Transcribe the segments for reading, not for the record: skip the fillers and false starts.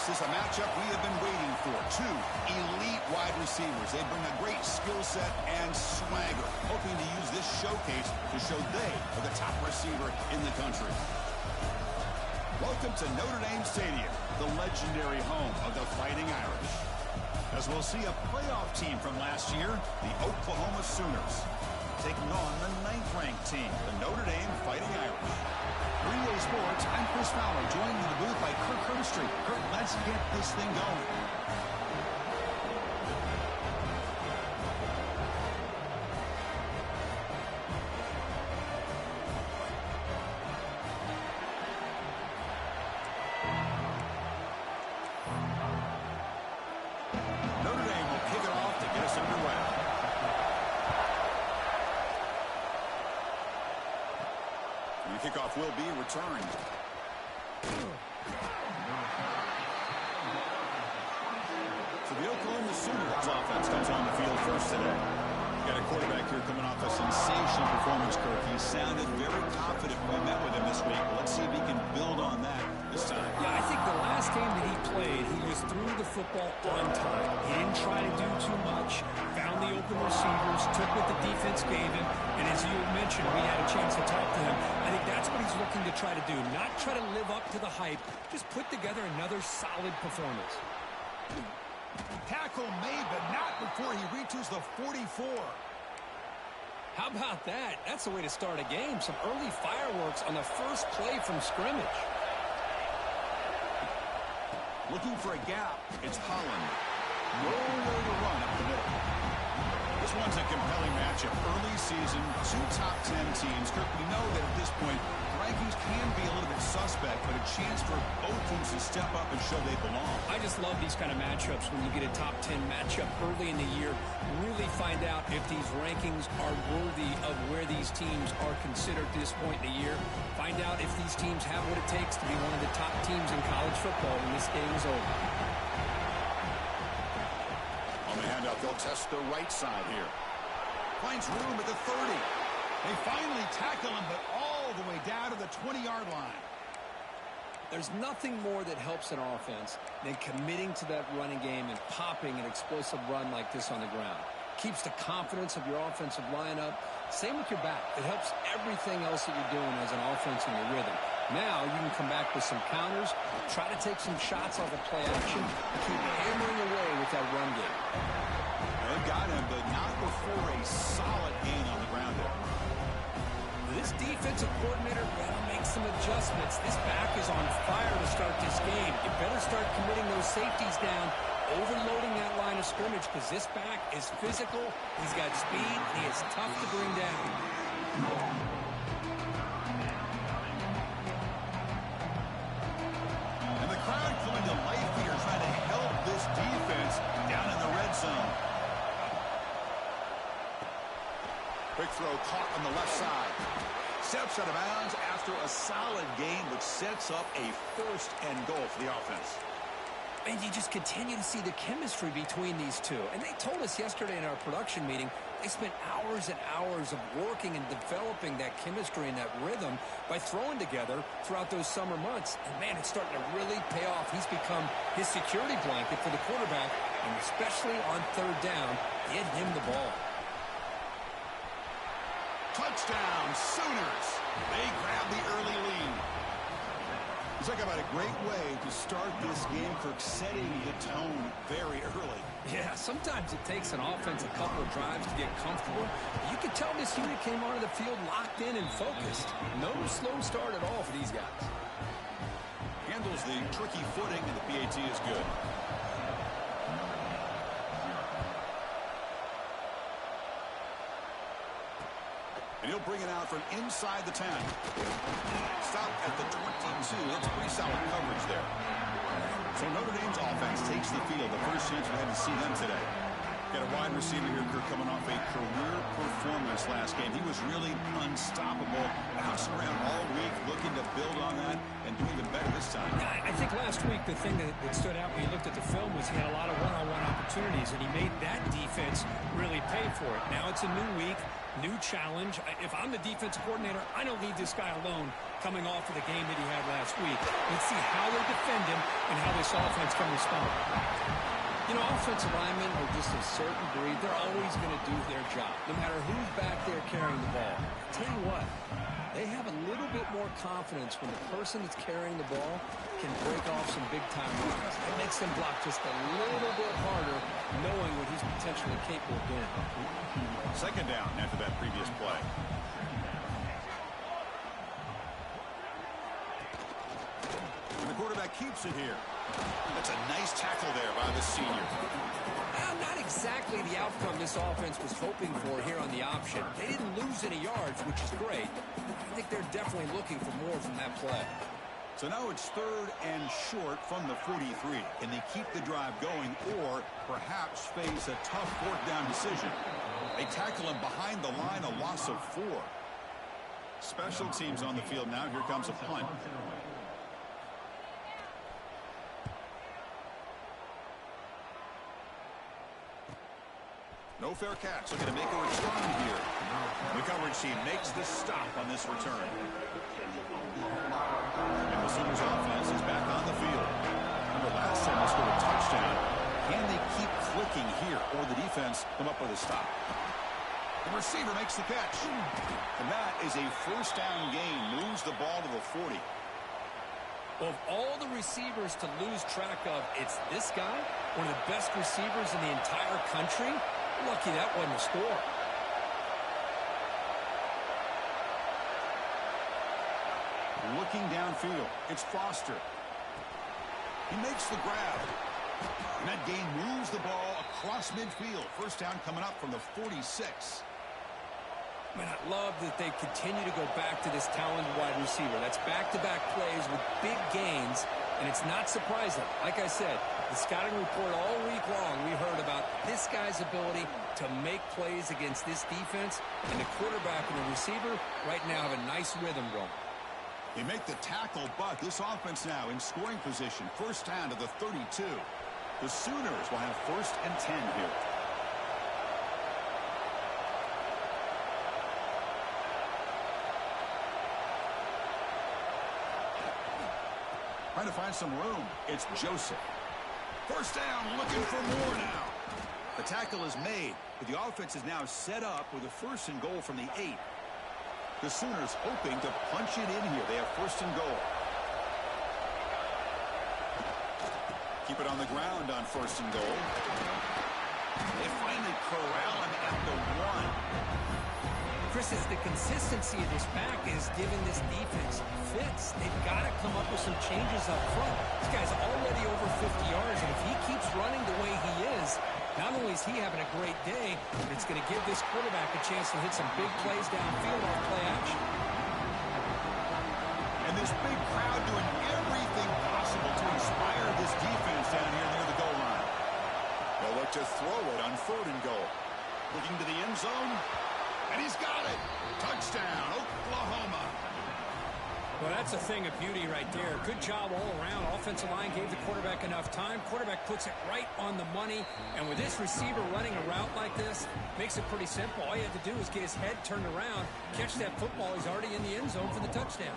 This is a matchup we have been waiting for. Two elite wide receivers. They bring a great skill set and swagger, hoping to use this showcase to show they are the top receiver in the country. Welcome to Notre Dame Stadium, the legendary home of the Fighting Irish. As we'll see a playoff team from last year, the Oklahoma Sooners, taking on the 9th-ranked team, the Notre Dame Fighting Irish. 3A Sports, I'm Chris Fowler, joined in the booth by Kirk Herbstreit. Kirk, let's get this thing going. Notre Dame will kick it off to get us underway. The kickoff will be returned. So the Oklahoma Sooners offense comes on the field first today. Got a quarterback here coming off a sensational performance, Kirk. He sounded very confident when we met with him this week. Let's see if he can build on that this time. Yeah, I think the last game that he played, he was threw the football on time. He didn't try to do too much, found the open receivers, took what the defense gave him, and as you mentioned, we had a chance to talk to him. I think that's what he's looking to try to do, not try to live up to the hype, just put together another solid performance. Tackle made, but not before he reaches the 44. How about that? That's the way to start a game. Some early fireworks on the first play from scrimmage. Looking for a gap. It's Holland. Nowhere to run up the middle. This one's a compelling matchup. Early season, two top 10 teams. Kirk, we know that at this point, rankings can be a little bit suspect, but a chance for both teams to step up and show they belong. I just love these kind of matchups when you get a top 10 matchup early in the year. Really find out if these rankings are worthy of where these teams are considered at this point in the year. Find out if these teams have what it takes to be one of the top teams in college football when this game is over. On the handout, they'll test the right side here. Finds room at the 30. They finally tackle him, but all the way down to the 20-yard line. There's nothing more that helps an offense than committing to that running game and popping an explosive run like this on the ground. Keeps the confidence of your offensive lineup. Same with your back. It helps everything else that you're doing as an offense in your rhythm. Now you can come back with some counters, try to take some shots off of play action, and keep hammering away with that run game. They got him, but not before a solid gain on the ground there. This defensive coordinator better make some adjustments. This back is on fire to start this game. You better start committing those safeties down, overloading that line of scrimmage, because this back is physical, he's got speed, and he is tough to bring down. And the crowd coming to life here, trying to help this defense down in the red zone. Quick throw caught on the left side. Steps out of bounds after a solid gain, which sets up a first and goal for the offense. And you just continue to see the chemistry between these two. And they told us yesterday in our production meeting, they spent hours and hours of working and developing that chemistry and that rhythm by throwing together throughout those summer months. And, man, it's starting to really pay off. He's become his security blanket for the quarterback, and especially on third down, get him the ball. Touchdown, Sooners. They grab the early lead. Talk about a great way to start this game, Kirk, setting the tone very early. Yeah, sometimes it takes an offense a couple of drives to get comfortable. You can tell this unit came onto the field locked in and focused. No slow start at all for these guys. Handles the tricky footing, and the PAT is good. And he'll bring it out from inside the 10. Stop at the 22. That's pretty solid coverage there. So Notre Dame's offense takes the field. The first chance we had to see them today. Got a wide receiver here, Kirk, coming off a career performance performance last game. He was really unstoppable, bouncing around all week, looking to build on that and do even better this time. Yeah, I think last week the thing that stood out when you looked at the film was he had a lot of one-on-one opportunities, and he made that defense really pay for it. Now it's a new week, new challenge. If I'm the defense coordinator, I don't need this guy alone coming off of the game that he had last week. Let's see how they defend him and how this offense can respond. You know, offensive linemen are just a certain breed. They're always going to do their job, no matter who's back there carrying the ball. I'll tell you what, they have a little bit more confidence when the person that's carrying the ball can break off some big-time runs. It makes them block just a little bit harder, knowing what he's potentially capable of doing. Second down after that previous play. And the quarterback keeps it here. That's a nice tackle there by the senior. Well, not exactly the outcome this offense was hoping for here on the option. They didn't lose any yards, which is great. I think they're definitely looking for more from that play. So now it's 3rd and short from the 43. Can they keep the drive going or perhaps face a tough 4th down decision? They tackle him behind the line, a loss of 4. Special teams on the field now. Here comes a punt. No fair catch. Looking to make a return here. The coverage team makes the stop on this return. And the Sooners offense is back on the field. Remember last time they scored a touchdown. Can they keep clicking here or the defense come up with a stop? The receiver makes the catch. And that is a 1st down gain. Moves the ball to the 40. Of all the receivers to lose track of, it's this guy, one of the best receivers in the entire country. Lucky that wasn't a score. Looking downfield, it's Foster. He makes the grab. And that gain moves the ball across midfield. 1st down coming up from the 46. Man, I love that they continue to go back to this talented wide receiver. That's back-to-back plays with big gains, and it's not surprising. Like I said, the scouting report all week long, we heard about this guy's ability to make plays against this defense, and the quarterback and the receiver right now have a nice rhythm going. They make the tackle, but this offense now in scoring position. 1st down to the 32. The Sooners will have 1st and 10 here. Trying to find some room. It's Joseph. 1st down, looking for more now. The tackle is made, but the offense is now set up with a 1st and goal from the 8. The Sooners hoping to punch it in here. They have 1st and goal. Keep it on the ground on 1st and goal. They finally corral him at the 1. Chris, it's the consistency of this back is giving this defense fits. They've got to come up with some changes up front. This guy's already over 50 yards, and if he keeps running the way he is, not only is he having a great day, but it's going to give this quarterback a chance to hit some big plays downfield off play action. And this big crowd doing everything possible to inspire this defense down here near the goal line. They'll look to throw it on 3rd and goal. Looking to the end zone. And he's got it. Touchdown, Oklahoma. Well, that's a thing of beauty right there. Good job all around. Offensive line gave the quarterback enough time. Quarterback puts it right on the money. And with this receiver running a route like this, makes it pretty simple. All you have to do is get his head turned around, catch that football. He's already in the end zone for the touchdown.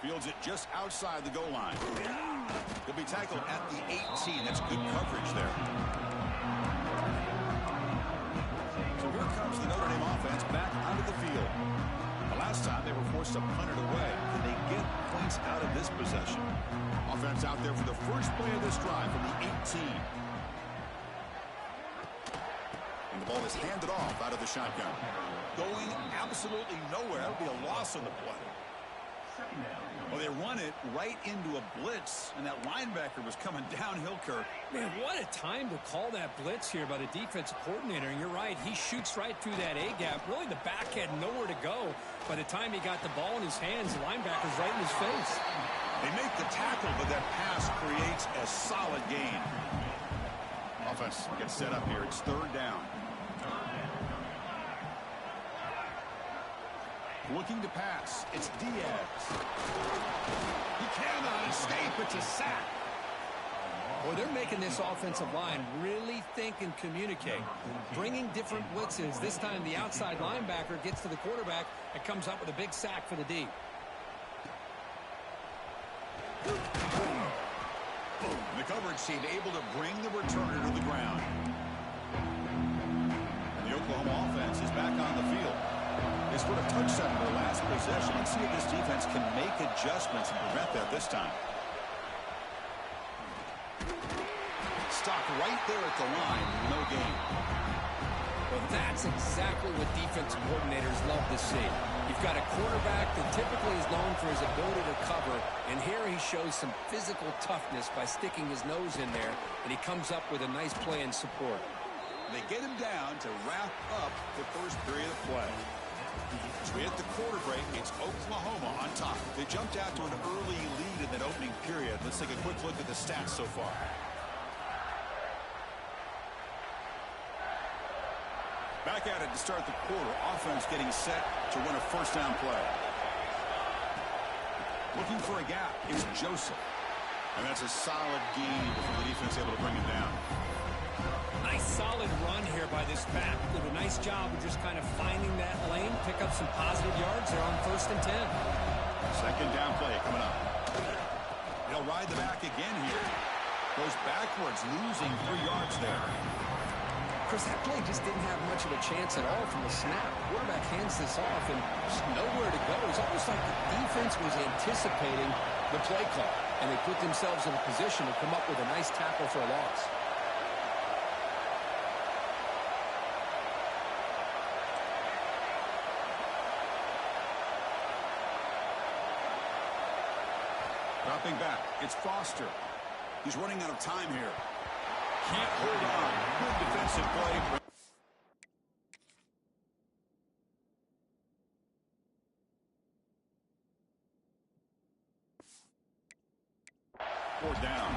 Fields it just outside the goal line. He'll be tackled at the 18. That's good coverage there. So here comes the Notre Dame offense back onto the field. The last time they were forced to punt it away. Can they get points out of this possession? Offense out there for the first play of this drive from the 18. And the ball is handed off out of the shotgun. Going absolutely nowhere. That would be a loss on the play. Well, they run it right into a blitz, and that linebacker was coming downhill, Kirk. Man, what a time to call that blitz here by the defensive coordinator. And you're right, he shoots right through that A-gap. Really, the back had nowhere to go. By the time he got the ball in his hands, the linebacker's right in his face. They make the tackle, but that pass creates a solid gain. Offense gets set up here. It's third down. Looking to pass. It's Diaz. He cannot escape. It's a sack. Well, they're making this offensive line really think and communicate. Bringing different blitzes. This time the outside linebacker gets to the quarterback and comes up with a big sack for the D. The coverage team able to bring the returner to the ground. And the Oklahoma offense is back on the field. They scored a touchdown in their last possession. Let's see if this defense can make adjustments and prevent that this time. Stopped right there at the line. No gain. Well, that's exactly what defensive coordinators love to see. You've got a quarterback that typically is known for his ability to cover, and here he shows some physical toughness by sticking his nose in there, and he comes up with a nice play in support. They get him down to wrap up the first period of play. As we hit the quarter break, it's Oklahoma on top. They jumped out to an early lead in that opening period. Let's take a quick look at the stats so far. Back at it to start the quarter. Offense getting set to win a first down play. Looking for a gap. It's Joseph. And that's a solid gain before the defense able to bring him down. Nice solid run here by this back. Did a nice job of just kind of finding that lane, pick up some positive yards there on 1st and 10. Second down play coming up. He'll ride the back again here. Goes backwards, losing 3 yards there. Chris, that play just didn't have much of a chance at all from the snap. Quarterback hands this off and just nowhere to go. It's almost like the defense was anticipating the play call, and they put themselves in a position to come up with a nice tackle for a loss. Dropping back, it's Foster. He's running out of time here. Can't hold on. Good defensive play. Fourth down.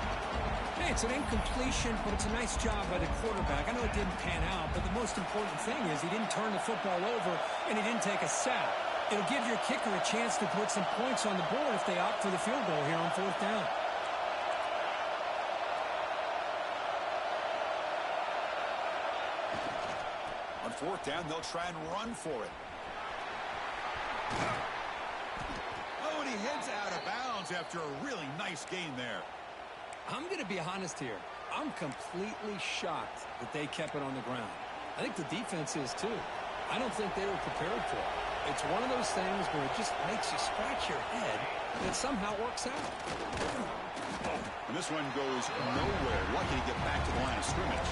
Hey, it's an incompletion, but it's a nice job by the quarterback. I know it didn't pan out, but the most important thing is he didn't turn the football over and he didn't take a sack. It'll give your kicker a chance to put some points on the board if they opt for the field goal here on 4th down. On 4th down, they'll try and run for it. Oh, and he heads out of bounds after a really nice gain there. I'm going to be honest here. I'm completely shocked that they kept it on the ground. I think the defense is too. I don't think they were prepared for it. It's one of those things where it just makes you scratch your head, and it somehow works out. And this one goes nowhere. Lucky to get back to the line of scrimmage.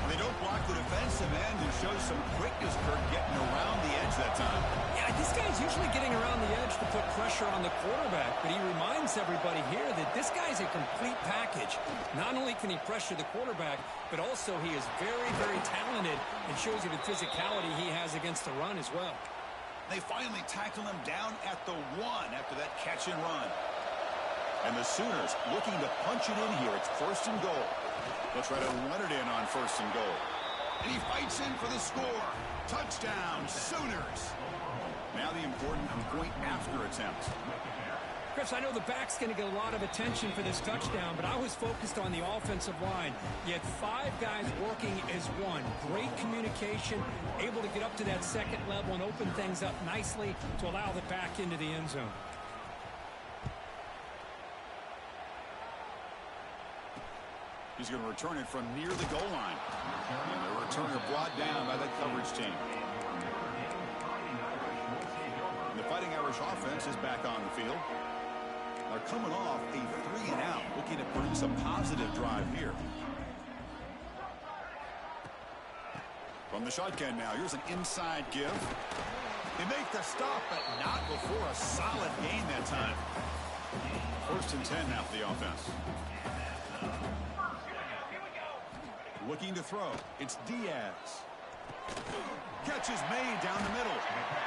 And they don't block the defensive end who shows some quickness, Kirk, getting around the edge that time. Yeah, this guy's usually getting around the edge to put pressure on the quarterback, but he reminds everybody here that this guy's a complete package. Not only can he pressure the quarterback, but also he is very, very talented and shows you the physicality he has against the run as well. They finally tackle him down at the 1 after that catch and run. And the Sooners looking to punch it in here. It's 1st and goal. They'll try to run it in on 1st and goal. And he fights in for the score. Touchdown, Sooners. Now the important point after attempt. Chris, I know the back's going to get a lot of attention for this touchdown, but I was focused on the offensive line. You had 5 guys working as one. Great communication, able to get up to that second level and open things up nicely to allow the back into the end zone. He's going to return it from near the goal line. And the returner brought down by that coverage team. And the Fighting Irish offense is back on the field. They're coming off a 3-and-out, looking to produce a positive drive here. From the shotgun now, here's an inside give. They make the stop, but not before a solid gain that time. 1st and 10 now for the offense. Looking to throw. It's Diaz. Catch is made down the middle.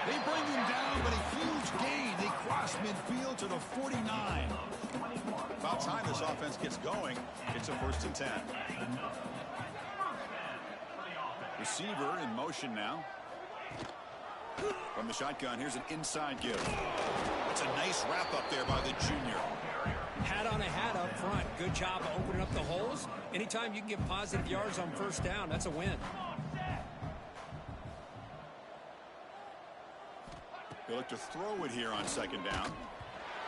They bring him down, but a huge gain. They cross midfield to the 49. About time this offense gets going. It's a 1st and 10. Receiver in motion now. From the shotgun, here's an inside give. It's a nice wrap up there by the junior. Hat on a hat up front. Good job of opening up the holes. Anytime you can get positive yards on 1st down, that's a win. They look to throw it here on 2nd down.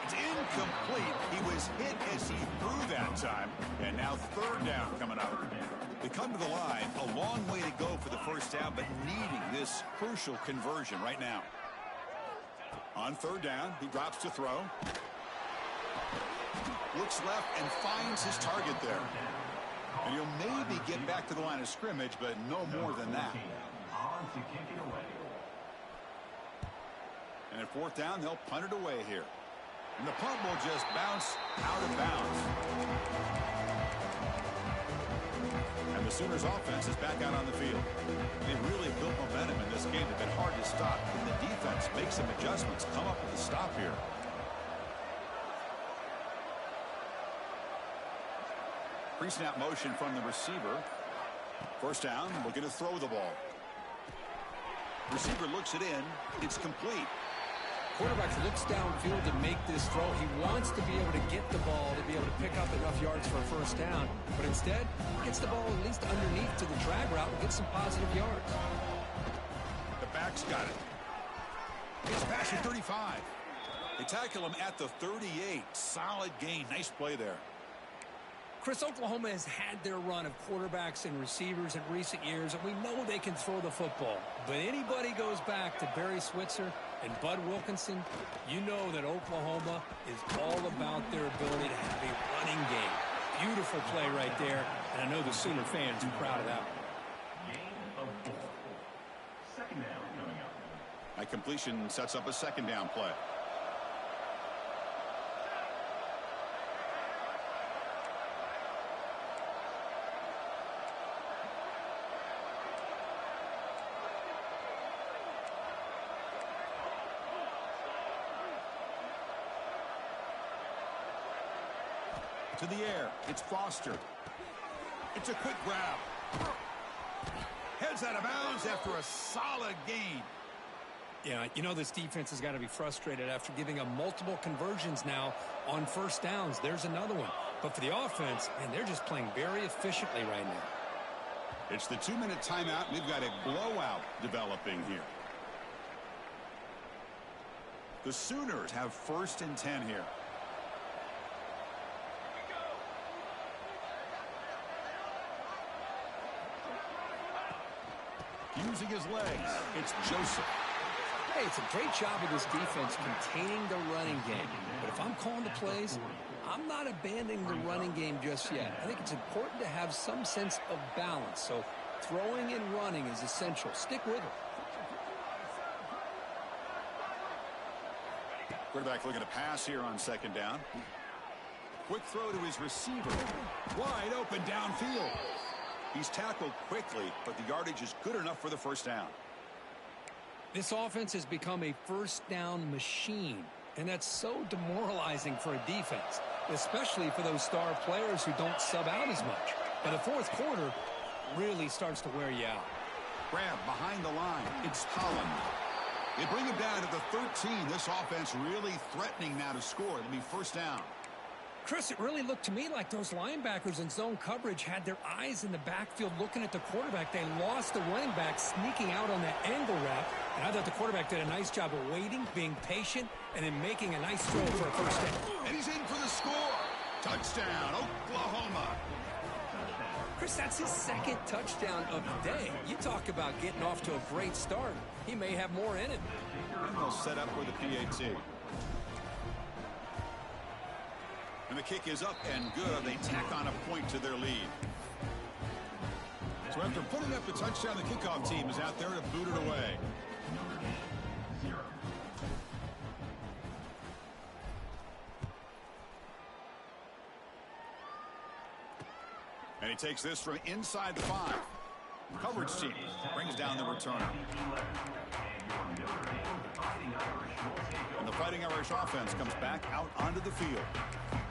It's incomplete. He was hit as he threw that time. And now 3rd down coming up. They come to the line. A long way to go for the 1st down, but needing this crucial conversion right now. On 3rd down, he drops to throw. Looks left and finds his target there. And he'll maybe get back to the line of scrimmage, but no more than that. And at 4th down, they'll punt it away here. And the punt will just bounce out of bounds. And the Sooners offense is back out on the field. They really built momentum in this game. They've been hard to stop. And the defense makes some adjustments, come up with a stop here. Pre-snap motion from the receiver. 1st down, looking to throw the ball. Receiver looks it in. It's complete. Quarterback looks downfield to make this throw. He wants to be able to get the ball to be able to pick up enough yards for a 1st down. But instead, gets the ball at least underneath to the drag route and gets some positive yards. The back's got it. It's past the 35. They tackle him at the 38. Solid gain. Nice play there. Chris, Oklahoma has had their run of quarterbacks and receivers in recent years, and we know they can throw the football. But anybody goes back to Barry Switzer and Bud Wilkinson, you know that Oklahoma is all about their ability to have a running game. Beautiful play right there, and I know the Sooner fans are proud of that one. That completion sets up a 2nd down play. To the air. It's Foster. It's a quick grab. Heads out of bounds after a solid gain. Yeah, you know this defense has got to be frustrated after giving up multiple conversions now on 1st downs. There's another one. But for the offense, man, they're just playing very efficiently right now. It's the 2-minute timeout. We've got a blowout developing here. The Sooners have 1st and 10 here. Using his legs, it's Joseph. Hey, it's a great job of this defense containing the running game. But if I'm calling the plays, I'm not abandoning the running game just yet. I think it's important to have some sense of balance. So throwing and running is essential. Stick with it. Quarterback looking to pass here on 2nd down. Quick throw to his receiver. Wide open downfield. He's tackled quickly, but the yardage is good enough for the 1st down. This offense has become a 1st down machine, and that's so demoralizing for a defense, especially for those star players who don't sub out as much. But the 4th quarter really starts to wear you out. Grab behind the line. It's Holland. They bring him down to the 13. This offense really threatening now to score. It'll be 1st down. Chris, it really looked to me like those linebackers in zone coverage had their eyes in the backfield looking at the quarterback. They lost the running back sneaking out on that angle route. And I thought the quarterback did a nice job of waiting, being patient, and then making a nice throw for a 1st down. And he's in for the score. Touchdown, Oklahoma. Chris, that's his 2nd touchdown of the day. You talk about getting off to a great start. He may have more in him. And they'll set up with a PAT. And the kick is up and good. They tack on a point to their lead. So after putting up the touchdown, the kickoff team is out there to boot it away. And he takes this from inside the 5. Coverage team brings down the returner. And the Fighting Irish offense comes back out onto the field.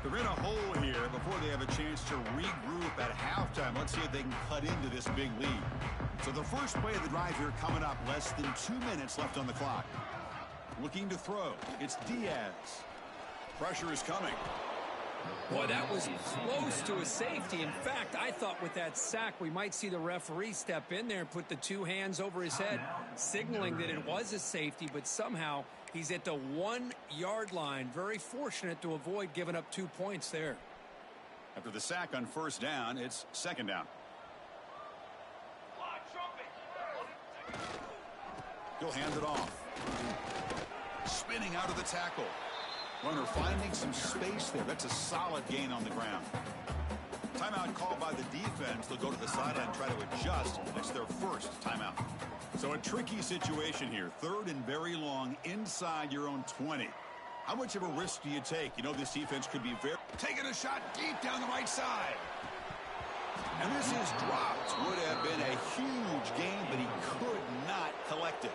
They're in a hole here before they have a chance to regroup at halftime. Let's see if they can cut into this big lead. So the first play of the drive here coming up, less than 2 minutes left on the clock. Looking to throw. It's Diaz. Pressure is coming. Boy, that was close to a safety. In fact, I thought with that sack we might see the referee step in there and put the 2 hands over his head, signaling that it was a safety, but somehow he's at the 1 yard line. Very fortunate to avoid giving up 2 points there. After the sack on first down, it's second down. He'll hand it off. Spinning out of the tackle. Runner finding some space there. That's a solid gain on the ground. Timeout called by the defense. They'll go to the sideline and try to adjust. It's their first timeout. So a tricky situation here. 3rd and very long inside your own 20. How much of a risk do you take? You know this defense could be very... Taking a shot deep down the right side. And this is dropped. Would have been a huge gain, but he could not collect it.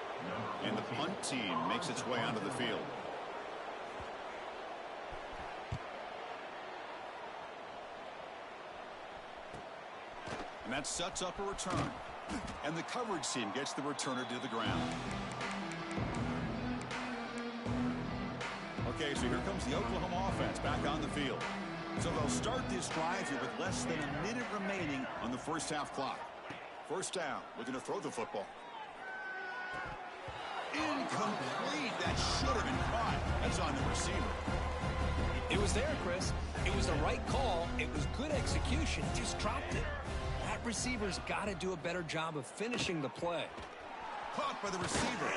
And the punt team makes its way onto the field. And that sets up a return. And the coverage team gets the returner to the ground. Okay, so here comes the Oklahoma offense back on the field. So they'll start this drive here with less than a minute remaining on the first half clock. First down, looking to throw the football. Incomplete. That should have been caught. That's on the receiver. It was there, Chris. It was the right call. It was good execution. Just dropped it. That receiver's got to do a better job of finishing the play. Caught by the receiver.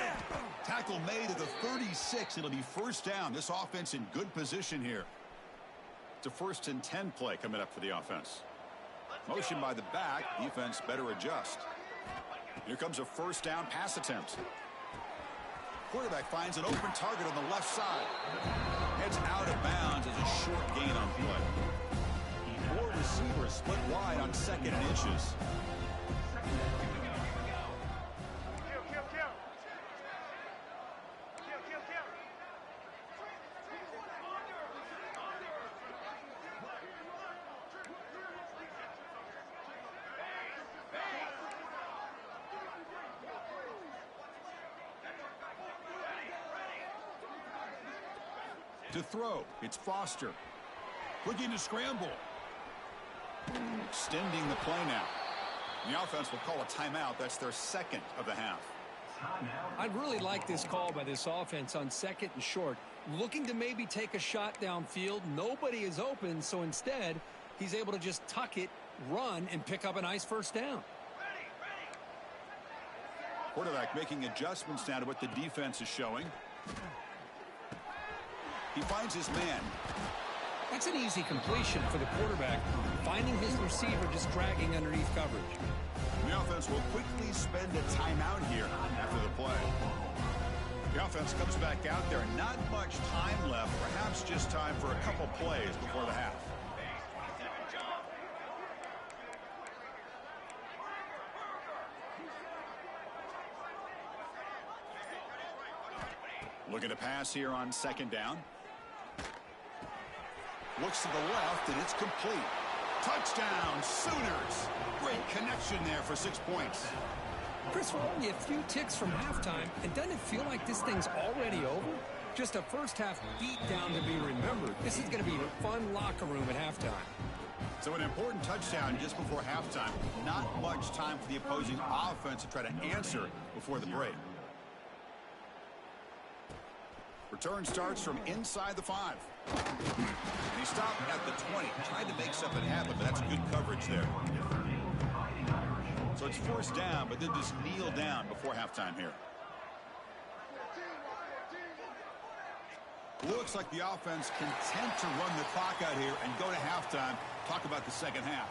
Tackle made at the 36. It'll be first down. This offense in good position here. It's a 1st and 10 play coming up for the offense. Motion by the back. Defense better adjust. Here comes a first down pass attempt. Quarterback finds an open target on the left side. Heads out of bounds as a short gain on play. 4 receivers split wide on 2nd and inches. To throw, it's Foster. Looking to scramble. Extending the play now. The offense will call a timeout. That's their 2nd of the half. I'd really like this call by this offense on 2nd and short. Looking to maybe take a shot downfield. Nobody is open, so instead, he's able to just tuck it, run, and pick up a nice first down. Quarterback making adjustments now to what the defense is showing. He finds his man. That's an easy completion for the quarterback, finding his receiver just dragging underneath coverage. The offense will quickly spend a timeout here after the play. The offense comes back out there. Not much time left, perhaps just time for a couple plays before the half. Looking to pass here on 2nd down. Looks to the left, and it's complete. Touchdown, Sooners. Great connection there for 6 points. Chris, we're only a few ticks from halftime, and doesn't it feel like this thing's already over? Just a first-half beatdown to be remembered. This is going to be a fun locker room at halftime. So an important touchdown just before halftime. Not much time for the opposing offense to try to answer before the break. Return starts from inside the 5. And he stopped at the 20. Tried to make something happen, but that's good coverage there. So it's first down, but then just kneel down before halftime here. Looks like the offense content to run the clock out here and go to halftime. Talk about the second half.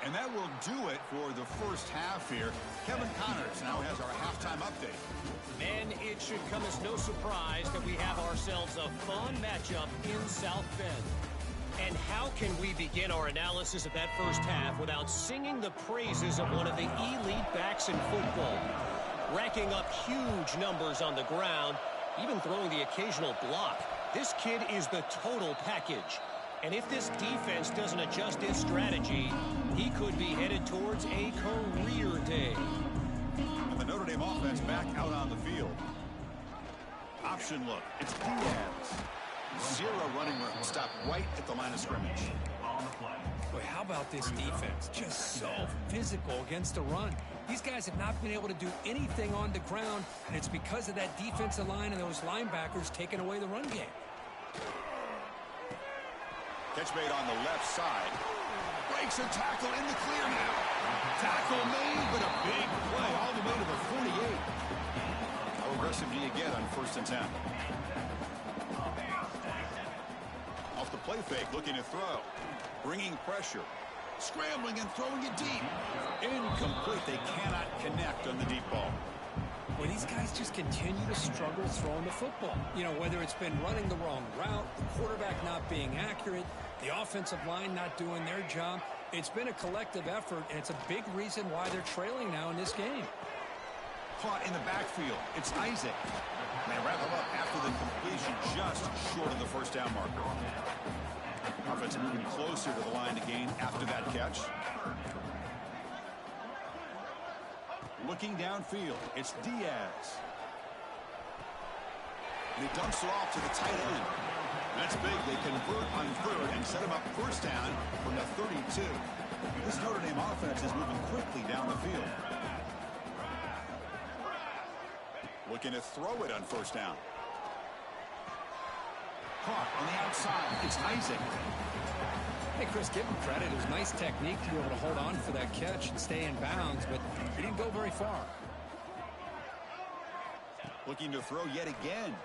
And that will do it for the first half here. Kevin Connors now has our halftime update. Man, it should come as no surprise that we have ourselves a fun matchup in South Bend. And how can we begin our analysis of that first half without singing the praises of one of the elite backs in football? Racking up huge numbers on the ground, even throwing the occasional block. This kid is the total package. And if this defense doesn't adjust its strategy, he could be headed towards a career day. And the Notre Dame offense back out on the field. Option look. It's Diaz. Zero running room. Stop right at the line of scrimmage. Boy, how about this defense? Just so physical against the run. These guys have not been able to do anything on the ground, and it's because of that defensive line and those linebackers taking away the run game. Catch made on the left side. Breaks a tackle in the clear now. Tackle made, but a big play all the way to the 48. How aggressive do you get on 1st and 10? Off the play fake, looking to throw. Bringing pressure. Scrambling and throwing it deep. Incomplete. They cannot connect on the deep ball. Well, these guys just continue to struggle throwing the football. You know, whether it's been running the wrong route, the quarterback not being accurate, the offensive line not doing their job. It's been a collective effort, and it's a big reason why they're trailing now in this game. Caught in the backfield. It's Isaac. And they wrap him up after the completion just short of the first down marker. Offense moving closer to the line to gain after that catch. Looking downfield, it's Diaz. And he dumps it off to the tight end. That's big. They convert on 3rd and set him up first down from the 32. This Notre Dame offense is moving quickly down the field. Looking to throw it on 1st down. Caught on the outside. It's Isaac. Hey, Chris, give him credit. It was nice technique to be able to hold on for that catch and stay in bounds, but he didn't go very far. Looking to throw yet again.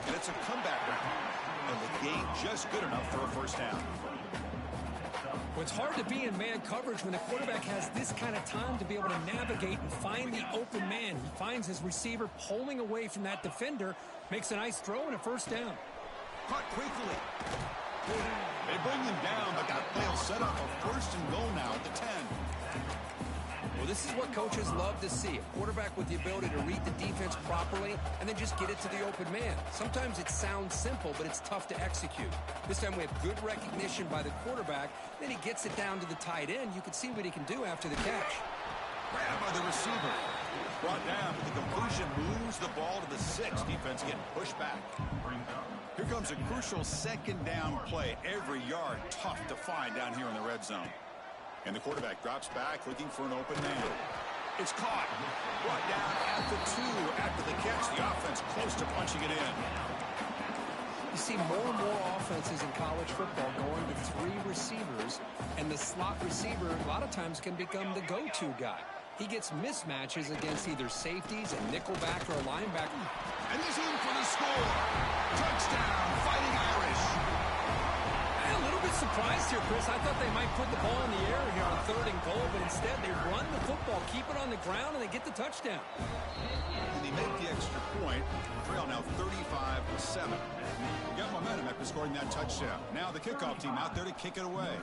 And it's a comeback round. And the game just good enough for a first down. Well, it's hard to be in man coverage when the quarterback has this kind of time to be able to navigate and find the open man. He finds his receiver pulling away from that defender, makes a nice throw and a first down. Caught quickly. They bring him down, but that play will set up a 1st and goal now at the 10. Well, this is what coaches love to see. A quarterback with the ability to read the defense properly and then just get it to the open man. Sometimes it sounds simple, but it's tough to execute. This time we have good recognition by the quarterback. Then he gets it down to the tight end. You can see what he can do after the catch. Grabbed by the receiver. Brought down, but the completion moves the ball to the 6. Defense getting pushed back. Here comes a crucial 2nd down play. Every yard tough to find down here in the red zone. And the quarterback drops back looking for an open man. It's caught. Brought down at the 2 after the catch. The offense close to punching it in. You see more and more offenses in college football going to 3 receivers, and the slot receiver a lot of times can become the go-to guy. He gets mismatches against either safeties, a nickelback, or a linebacker. And he's in for the score. Touchdown, Fighting Irish. I'm a little bit surprised here, Chris. I thought they might put the ball in the air here on 3rd and goal, but instead they run the football, keep it on the ground, and they get the touchdown. And they make the extra point. Trail now 35-7. Got momentum after scoring that touchdown. Now the kickoff team out there to kick it away.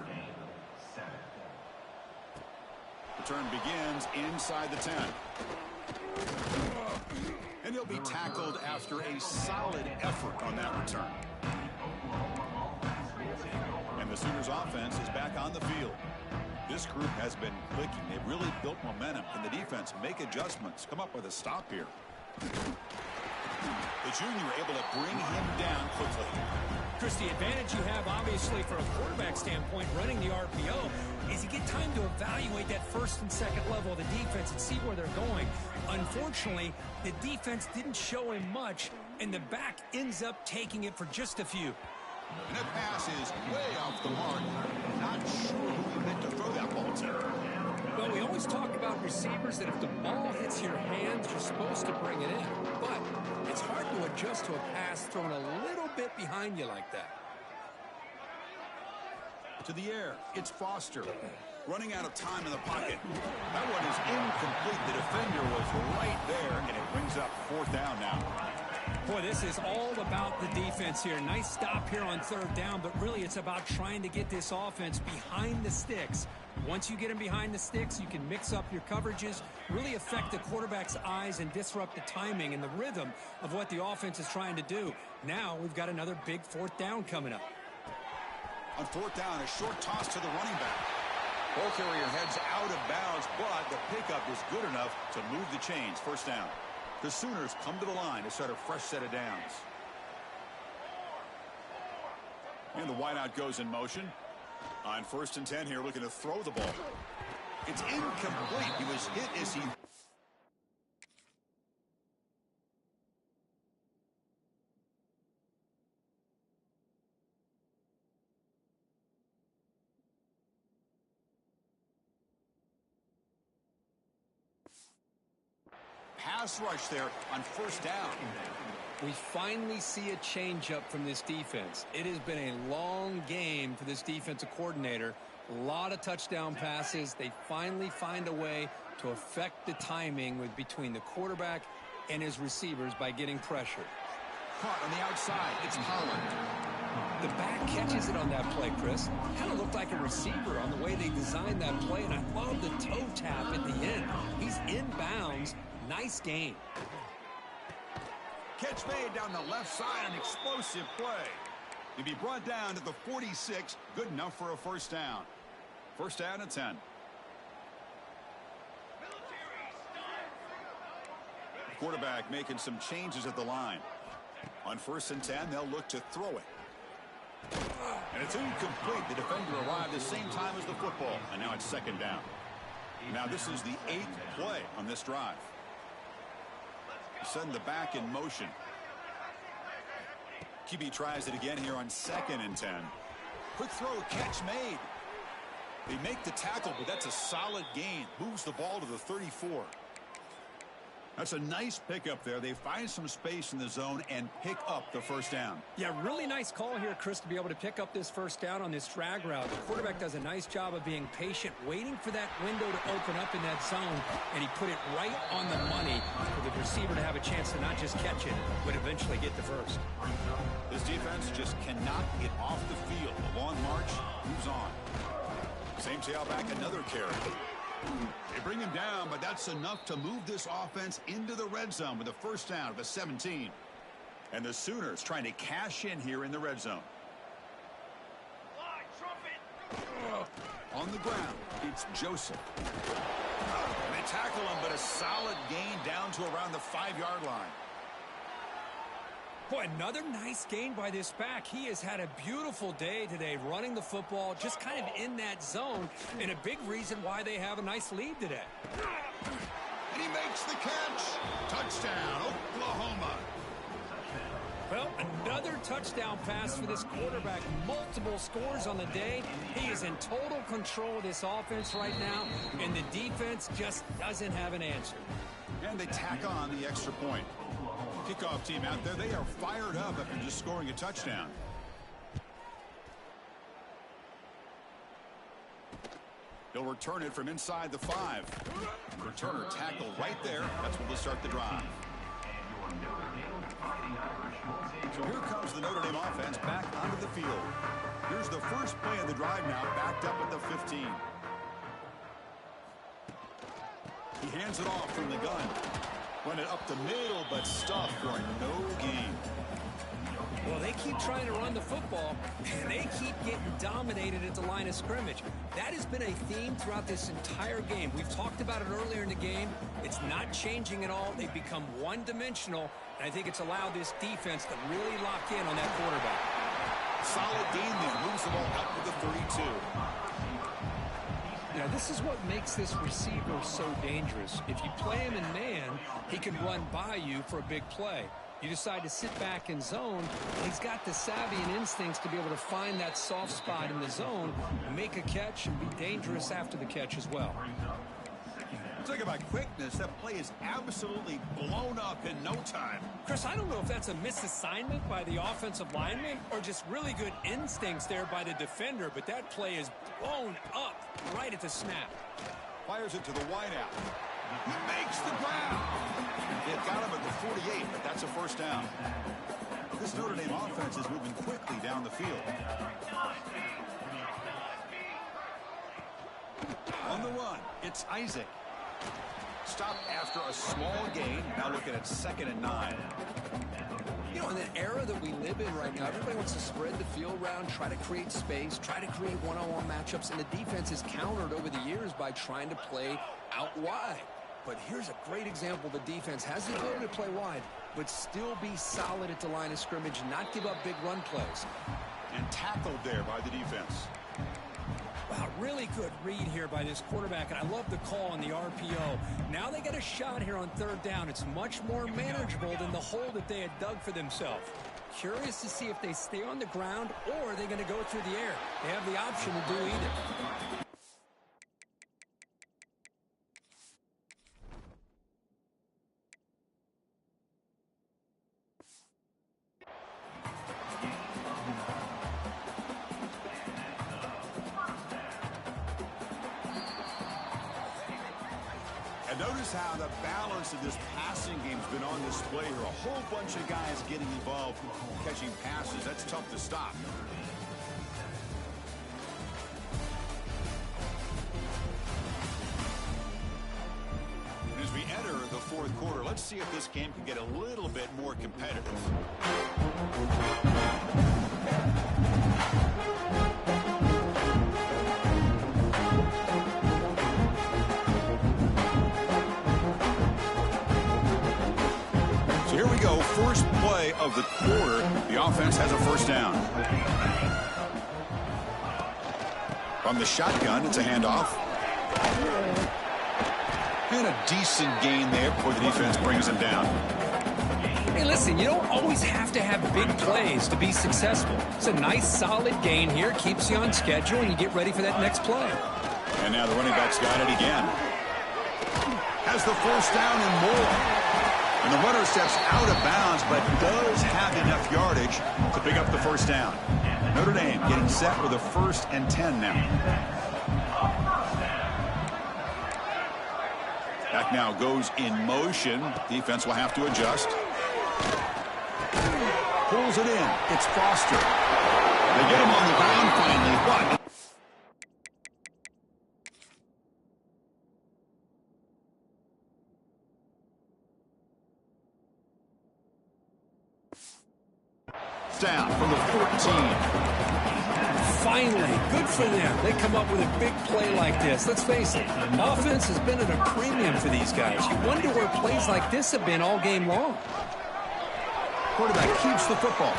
Return begins inside the 10. And he'll be tackled after a solid effort on that return. And the Sooners offense is back on the field. This group has been clicking. They've really built momentum. Can the defense make adjustments? Come up with a stop here. The junior able to bring him down quickly. Chris, the advantage you have, obviously, from a quarterback standpoint, running the RPO, is you get time to evaluate that 1st and 2nd level of the defense and see where they're going. Unfortunately, the defense didn't show him much, and the back ends up taking it for just a few. And that pass is way off the mark. Not sure who he meant to throw that ball to. Well, we always talk about receivers that if the ball hits your hands, you're supposed to bring it in. But it's hard to adjust to a pass thrown a little bit behind you like that. To the air, it's Foster. Running out of time in the pocket. That one is incomplete. The defender was right there brings up 4th down now. Boy, this is all about the defense here. Nice stop here on 3rd down, but really it's about trying to get this offense behind the sticks. Once you get them behind the sticks, you can mix up your coverages, really affect the quarterback's eyes and disrupt the timing and the rhythm of what the offense is trying to do. Now we've got another big 4th down coming up. On 4th down, a short toss to the running back. Ball carrier heads out of bounds, but the pickup is good enough to move the chains. 1st down. The Sooners come to the line to start a fresh set of downs. And the wideout goes in motion. On 1st and 10 here, looking to throw the ball. It's incomplete. He was hit as he... Pass rush there on 1st down. We finally see a changeup from this defense. It has been a long game for this defensive coordinator. A lot of touchdown passes. They finally find a way to affect the timing between the quarterback and his receivers by getting pressure. Caught on the outside. It's Pollard. The back catches it on that play, Chris. Kind of looked like a receiver on the way they designed that play, and I love the toe tap at the end. He's inbounds. Nice game. Catch made down the left side, an explosive play. To be brought down to the 46, good enough for a 1st down. 1st down and 10. Quarterback making some changes at the line. On 1st and 10, they'll look to throw it. And it's incomplete. The defender arrived the same time as the football, and now it's 2nd down. Now this is the 8th play on this drive. Send the back in motion. QB tries it again here on 2nd and 10. Quick throw, catch made. They make the tackle, but that's a solid gain. Moves the ball to the 34. That's a nice pickup there. They find some space in the zone and pick up the 1st down. Yeah, really nice call here, Chris, to be able to pick up this 1st down on this drag route. The quarterback does a nice job of being patient, waiting for that window to open up in that zone, and he put it right on the money for the receiver to have a chance to not just catch it, but eventually get the 1st. This defense just cannot get off the field. The long march moves on. Same tailback, another carry. They bring him down, but that's enough to move this offense into the red zone with a 1st down of the 17. And the Sooners trying to cash in here in the red zone. On the ground, it's Joseph. They tackle him, but a solid gain down to around the 5-yard line. Boy, another nice gain by this back. He has had a beautiful day today running the football, just kind of in that zone, and a big reason why they have a nice lead today. And he makes the catch. Touchdown, Oklahoma. Well, another touchdown pass for this quarterback. Multiple scores on the day. He is in total control of this offense right now, and the defense just doesn't have an answer. And they tack on the extra point. Kickoff team out there, they are fired up after just scoring a touchdown. He'll return it from inside the 5. Returner tackle right there. That's what will start the drive. So here comes the Notre Dame offense back onto the field. Here's the first play of the drive now, backed up at the 15. He hands it off from the gun. Run it up the middle, but stuffed for no gain. Well, they keep trying to run the football, and they keep getting dominated at the line of scrimmage. That has been a theme throughout this entire game. We've talked about it earlier in the game. It's not changing at all. They've become one-dimensional, and I think it's allowed this defense to really lock in on that quarterback. Solid gain there. Moves the ball up to the 32. Now, this is what makes this receiver so dangerous. If you play him in man, he can run by you for a big play. You decide to sit back in zone, he's got the savvy and instincts to be able to find that soft spot in the zone, make a catch, and be dangerous after the catch as well. Talk about quickness. That play is absolutely blown up in no time. Chris, I don't know if that's a misassignment by the offensive lineman or just really good instincts there by the defender, but that play is blown up right at the snap. Fires it to the wideout. He makes the ground. It got him at the 8, but that's a first down. This Notre Dame offense is moving quickly down the field. On the run, it's Isaac. Stopped after a small gain. Now looking at 2nd and 9. You know, in the era that we live in right now, everybody wants to spread the field around, try to create space, try to create one-on-one matchups, and the defense is countered over the years by trying to play out wide. But here's a great example. The defense has the ability to play wide, but still be solid at the line of scrimmage, not give up big run plays. And tackled there by the defense. Wow, really good read here by this quarterback, and I love the call on the RPO. Now they got a shot here on 3rd down. It's much more manageable than the hole that they had dug for themselves. Curious to see if they stay on the ground or are they going to go through the air. They have the option to do either. And notice how the balance of this passing game's been on display here. A whole bunch of guys getting involved catching passes. That's tough to stop. And as we enter the 4th quarter, let's see if this game can get a little bit more competitive. Here we go, first play of the quarter. The offense has a first down. From the shotgun, it's a handoff. And a decent gain there before the defense brings him down. Hey, listen, you don't always have to have big plays to be successful. It's a nice, solid gain here. Keeps you on schedule, and you get ready for that next play. And now the running back's got it again. Has the first down and more. And the runner steps out of bounds, but does have enough yardage to pick up the first down. Notre Dame getting set with a 1st and 10 now. Back now goes in motion. Defense will have to adjust. Pulls it in. It's Foster. They get him on the ground finally. What? Down from the 14. Finally, good for them. They come up with a big play like this. Let's face it, offense has been at a premium for these guys. You wonder where plays like this have been all game long. Quarterback keeps the football.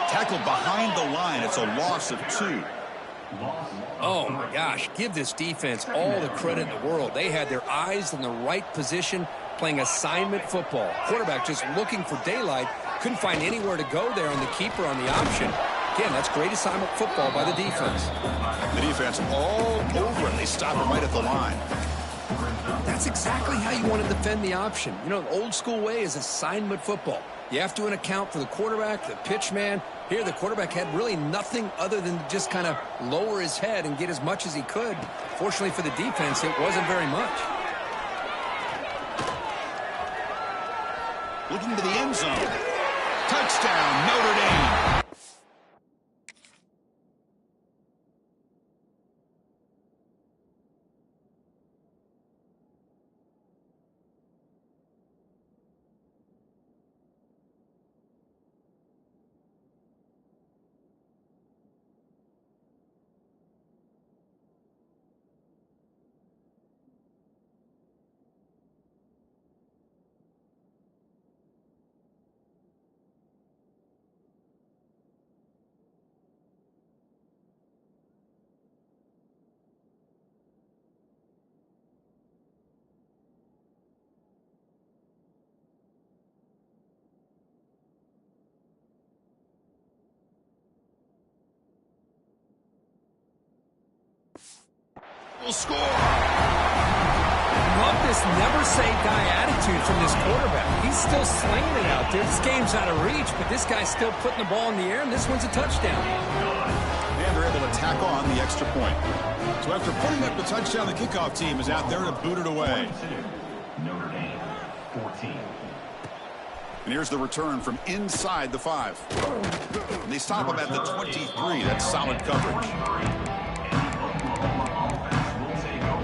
Tackled behind the line. It's a loss of 2. Oh, my gosh. Give this defense all the credit in the world. They had their eyes in the right position, playing assignment football. Quarterback just looking for daylight. Couldn't find anywhere to go there on the keeper on the option. Again, that's great assignment football by the defense. The defense all over it. They stop him right at the line. That's exactly how you want to defend the option. You know, the old school way is assignment football. You have to account for the quarterback, the pitch man. Here, the quarterback had really nothing other than just kind of lower his head and get as much as he could. Fortunately for the defense, it wasn't very much. Looking to the end zone. Touchdown, Notre Dame. Will score. Love this never-say-die attitude from this quarterback. He's still slinging it out there. This game's out of reach, but this guy's still putting the ball in the air, and this one's a touchdown. And they're able to tack on the extra point. So after putting up the touchdown, the kickoff team is out there to boot it away. Notre Dame, 14. And here's the return from inside the 5. And they stop him at the 23. That's solid coverage.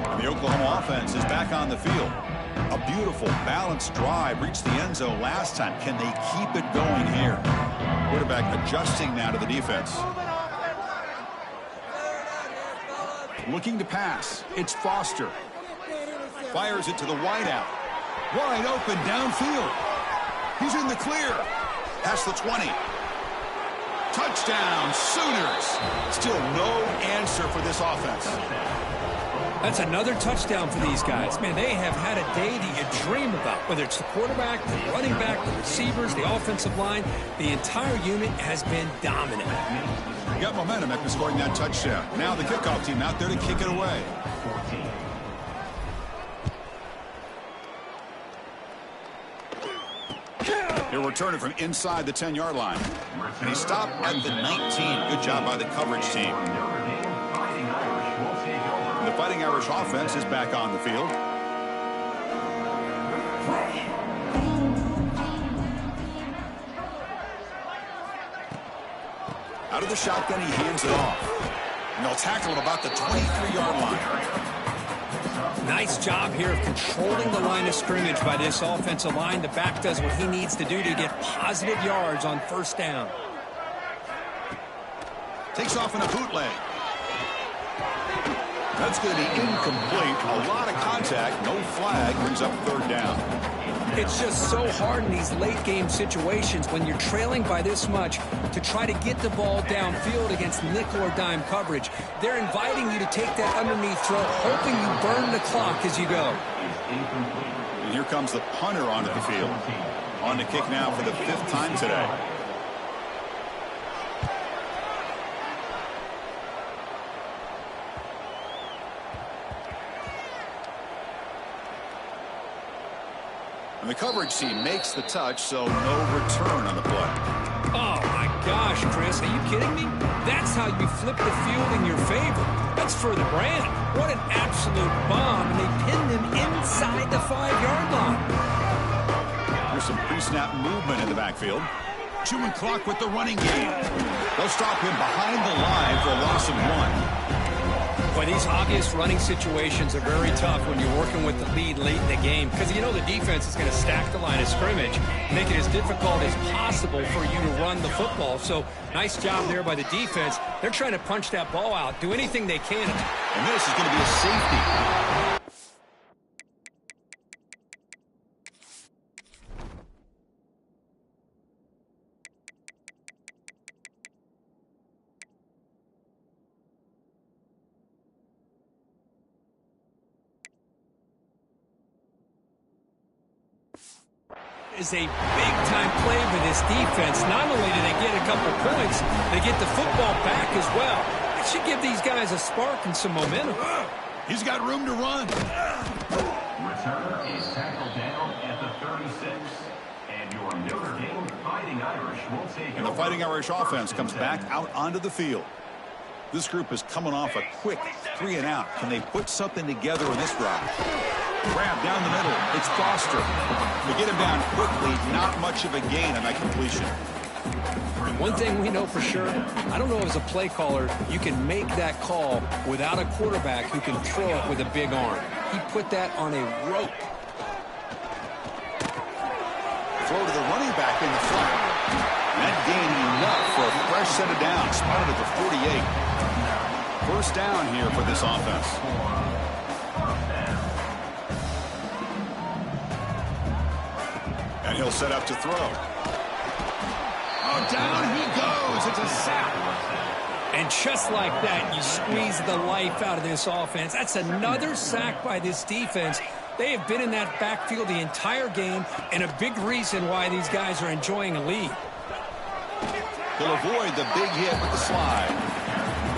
And the Oklahoma offense is back on the field. A beautiful, balanced drive reached the end zone last time. Can they keep it going here? Quarterback adjusting now to the defense. Looking to pass. It's Foster. Fires it to the wideout. Wide open downfield. He's in the clear. Past the 20. Touchdown, Sooners. Still no answer for this offense. That's another touchdown for these guys. Man, they have had a day that you dream about. Whether it's the quarterback, the running back, the receivers, the offensive line, the entire unit has been dominant. You got momentum after scoring that touchdown. Now the kickoff team out there to kick it away. He'll return it from inside the 10-yard line. And he stopped at the 19. Good job by the coverage team. And the Fighting Irish offense is back on the field. Out of the shotgun, he hands it off. And they'll tackle him about the 23-yard line. Nice job here of controlling the line of scrimmage by this offensive line. The back does what he needs to do to get positive yards on first down. Takes off in a bootleg. That's going to be incomplete. A lot of contact. No flag. Brings up third down. It's just so hard in these late-game situations when you're trailing by this much to try to get the ball downfield against nickel or dime coverage. They're inviting you to take that underneath throw, hoping you burn the clock as you go. And here comes the punter onto the field. On to kick now for the 5th time today. And the coverage team makes the touch, so no return on the play. Oh, my gosh, Chris. Are you kidding me? That's how you flip the field in your favor. That's for the brand. What an absolute bomb. And they pinned him inside the 5-yard line. There's some pre-snap movement in the backfield. Chewing clock with the running game. They'll stop him behind the line for a loss of 1. Boy, these obvious running situations are very tough when you're working with the lead late in the game because you know the defense is going to stack the line of scrimmage, make it as difficult as possible for you to run the football. So nice job there by the defense. They're trying to punch that ball out, do anything they can. And this is going to be a safety. Is a big-time play for this defense. Not only do they get a couple points, they get the football back as well. It should give these guys a spark and some momentum. He's got room to run. Returner is tackled down at the 36. And your Notre Dame Fighting Irish will take And the Fighting Irish offense comes back out onto the field. This group is coming off a quick 3-and-out. Can they put something together in this drive? Grab down the middle. It's Foster. They get him down quickly. Not much of a gain on that completion. One thing we know for sure, I don't know as a play caller, you can make that call without a quarterback who can throw it with a big arm. He put that on a rope. Throw to the running back in the flat. That gain enough for a fresh set of downs. Spotted at the 48. First down here for this offense. And he'll set up to throw. Oh, down he goes. It's a sack. And just like that, you squeeze the life out of this offense. That's another sack by this defense. They have been in that backfield the entire game, and a big reason why these guys are enjoying a lead. He'll avoid the big hit with the slide.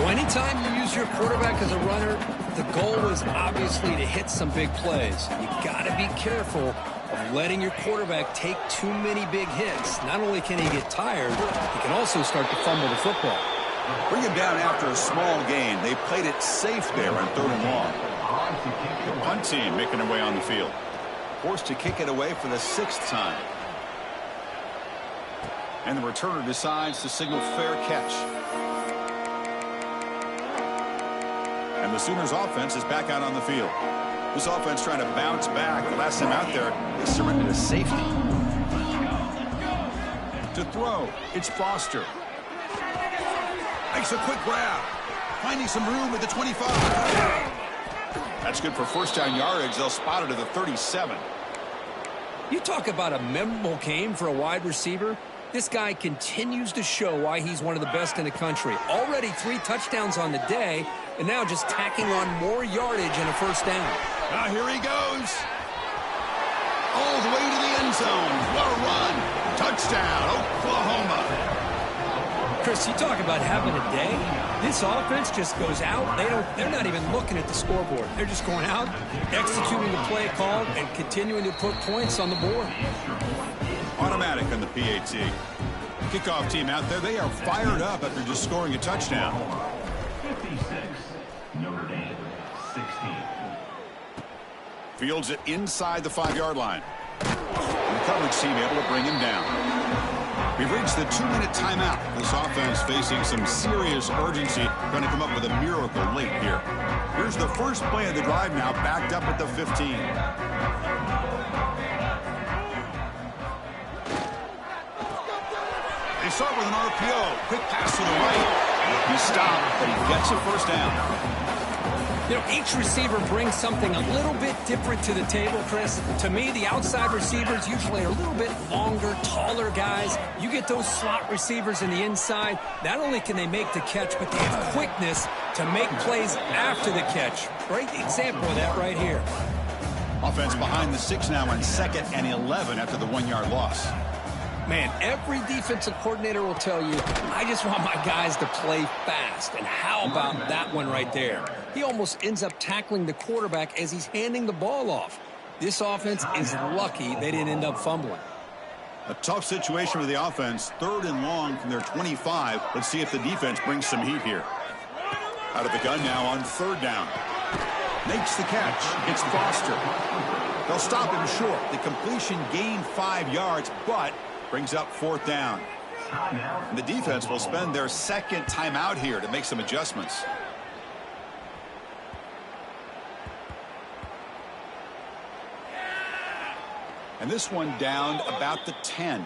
Well, anytime you use your quarterback as a runner, the goal is obviously to hit some big plays. You got to be careful of letting your quarterback take too many big hits. Not only can he get tired, he can also start to fumble the football. Bring him down after a small gain. They played it safe there on 3rd and long. The punt team making their way on the field. Forced to kick it away for the 6th time. And the returner decides to signal fair catch. And the Sooners offense is back out on the field. This offense trying to bounce back. The last time out there, they surrendered a safety. To throw, it's Foster. Makes a quick grab. Finding some room at the 25. That's good for first down yardage. They'll spot it at the 37. You talk about a memorable game for a wide receiver. This guy continues to show why he's one of the best in the country. Already 3 touchdowns on the day, and now just tacking on more yardage and a first down. Now here he goes. All the way to the end zone. What a run. Touchdown, Oklahoma. Chris, you talk about having a day. This offense just goes out. They're not even looking at the scoreboard. They're just going out, executing the play call, and continuing to put points on the board. Automatic on the PAT. Kickoff team out there, they are fired up after just scoring a touchdown. 56, Notre Dame, 16. Fields it inside the 5-yard line. And the coverage team able to bring him down. We've reached the 2-minute timeout. This offense facing some serious urgency, trying to come up with a miracle late here. Here's the first play of the drive now, backed up at the 15. They start with an RPO. Quick pass to the right. He stopped, but he gets a first down. You know, each receiver brings something a little bit different to the table, Chris. To me, the outside receivers usually are a little bit longer, taller guys. You get those slot receivers in the inside, not only can they make the catch, but they have quickness to make plays after the catch. Great example of that right here. Offense behind the 6 now on 2nd and 11 after the 1-yard loss. Man, every defensive coordinator will tell you, I just want my guys to play fast. And how about that one right there? He almost ends up tackling the quarterback as he's handing the ball off. This offense is lucky they didn't end up fumbling. A tough situation for the offense. 3rd and long from their 25. Let's see if the defense brings some heat here. Out of the gun now on 3rd down. Makes the catch. It's Foster. They'll stop him short. The completion gained 5 yards, but brings up 4th down. And the defense will spend their 2nd timeout here to make some adjustments. And this one down about the 10.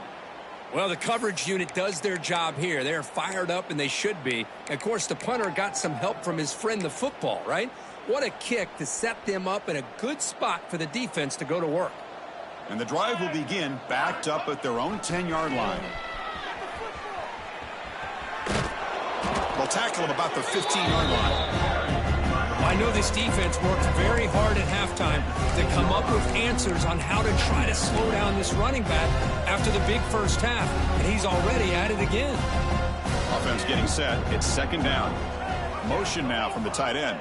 Well, the coverage unit does their job here. They're fired up, and they should be. Of course, the punter got some help from his friend, the football, right? What a kick to set them up in a good spot for the defense to go to work. And the drive will begin backed up at their own 10-yard line. They'll tackle him about the 15-yard line. I know this defense worked very hard at halftime to come up with answers on how to try to slow down this running back after the big first half, and he's already at it again. Offense getting set. It's 2nd down. Motion now from the tight end.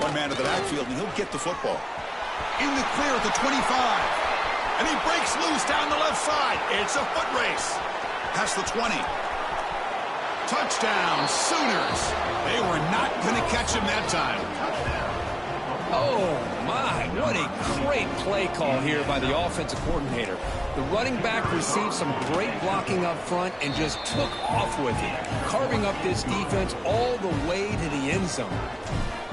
One man to the backfield, and he'll get the football. In the clear at the 25. And he breaks loose down the left side. It's a foot race. Past the 20. Touchdown, Sooners. They were not going to catch him that time. Oh, my. What a great play call here by the offensive coordinator. The running back received some great blocking up front and just took off with it, carving up this defense all the way to the end zone.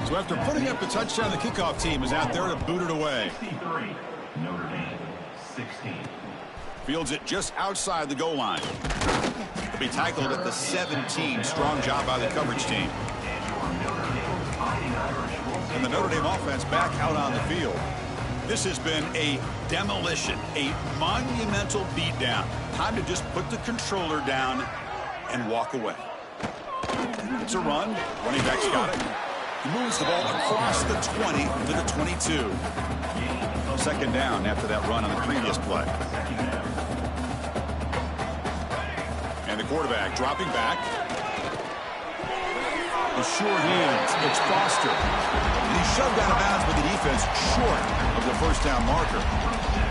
So after putting up the touchdown, the kickoff team is out there to boot it away. 63, Notre Dame, 16. Fields it just outside the goal line. He'll be tackled at the 17. Strong job by the coverage team. And the Notre Dame offense back out on the field. This has been a demolition, a monumental beatdown. Time to just put the controller down and walk away. It's a run. Running back's got it. He moves the ball across the 20 to the 22. 2nd down after that run on the previous play. And the quarterback dropping back. The short hands. It's Foster. And he's shoved out of bounds by the defense short of the first down marker.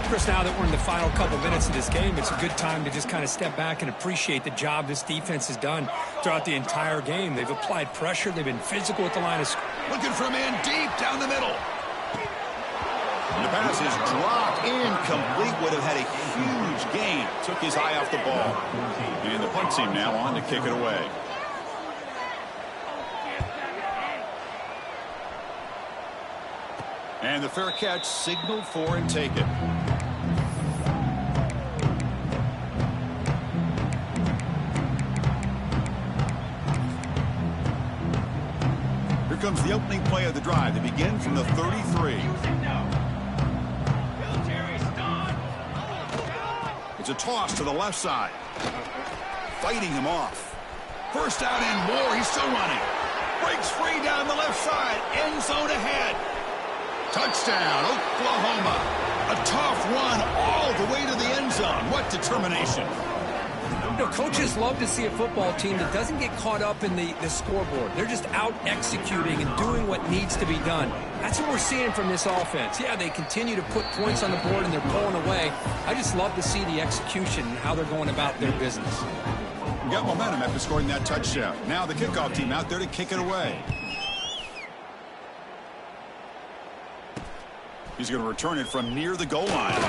Chris, now that we're in the final couple minutes of this game, it's a good time to just kind of step back and appreciate the job this defense has done throughout the entire game. They've applied pressure. They've been physical at the line of scrimmage. Looking for a man deep down the middle. And the pass pass is dropped. Incomplete. Would have had a huge gain. Took his eye off the ball. And the punt team now on to kick it away. And the fair catch signaled for and taken. Here comes the opening play of the drive. They begin from the 33. It's a toss to the left side. Fighting him off. First down and more. He's still running. Breaks free down the left side. End zone ahead. Touchdown, Oklahoma. A tough run all the way to the end zone. What determination. You know, coaches love to see a football team that doesn't get caught up in the scoreboard. They're just out executing and doing what needs to be done. That's what we're seeing from this offense. Yeah, they continue to put points on the board and they're pulling away. I just love to see the execution and how they're going about their business. We got momentum after scoring that touchdown. Now the kickoff team out there to kick it away. He's going to return it from near the goal line.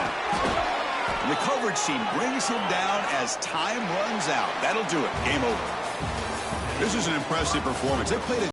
The coverage team brings him down as time runs out. That'll do it. Game over. This is an impressive performance. They played a